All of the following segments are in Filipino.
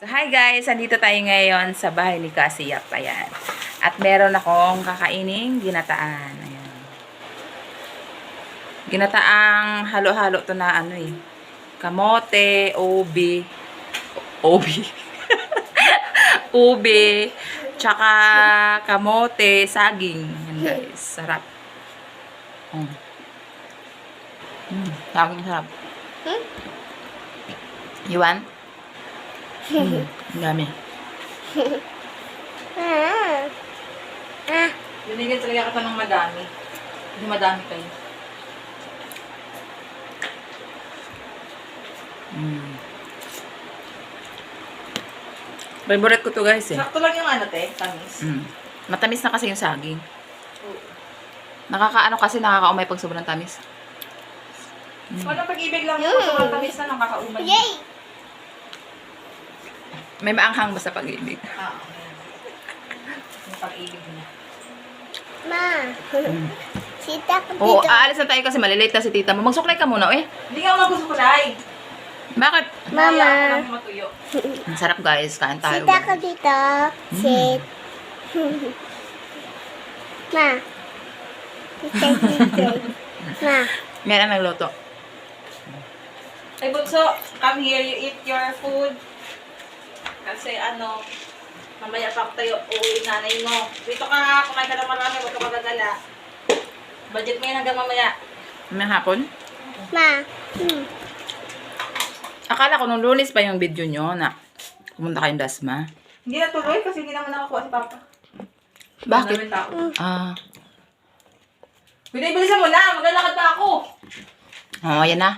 So, hi guys! Andito tayo ngayon sa bahay ni Cassie Yap. Ayan. At meron akong kakaining ginataan. Ayan. Ginataang halo-halo to na ano eh. Kamote, ubi. Ubi. Ubi. Tsaka kamote, saging. Ayan guys. Sarap. Saging sarap. You want? Dami. Binigyan talaga kita ng madami. Hindi madami kayo. Favorite ko to guys eh. Sakto lang yung ano te, tamis. Matamis na kasi yung saging. Nakakaano kasi nakakaumay pag sobrang tamis. Walang pag-ibig lang yung sobrang tamis na nakakaumay. Yay! May maanghang ba sa pag-ibig? Yung pag-ibig niya. Ma, sita ko Oo, dito. aalis na tayo kasi malilate na si tita mo. Magsuklay ka muna eh. Hindi ka magusukulay. Bakit? Mama. Kaya ako matuyo. Ang sarap guys, kain tayo. Sita ko dito. Sit. Ma. Sita dito. Ma. Meron nagluto. Ay bunso, come here, you eat your food. Kasi ano, mamaya pa tayo uuwi nanay mo. Dito ka, kumain ka ng marami, huwag ka magagala. Budget mo yan hanggang mamaya. May hapon? Ma. Akala ko nung Lunes pa yung video nyo na pumunta kayong Dasma. Hindi na tuloy kasi hindi naman nakakuha si Papa. Bakit? Ang daming tao. Bilisan mo na, maglalakad pa ako. Yan na.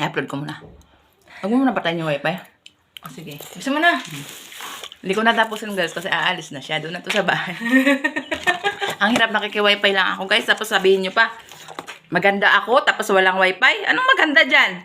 I-upload ko muna. Huwag mo muna patayin yung wifi. Sige, gusto mo na. Hindi ko natapusin guys kasi aalis na siya. Doon na to sa bahay. Ang hirap nakiki-wifi lang ako guys. Tapos sabihin nyo pa, maganda ako tapos walang wifi. Anong maganda dyan?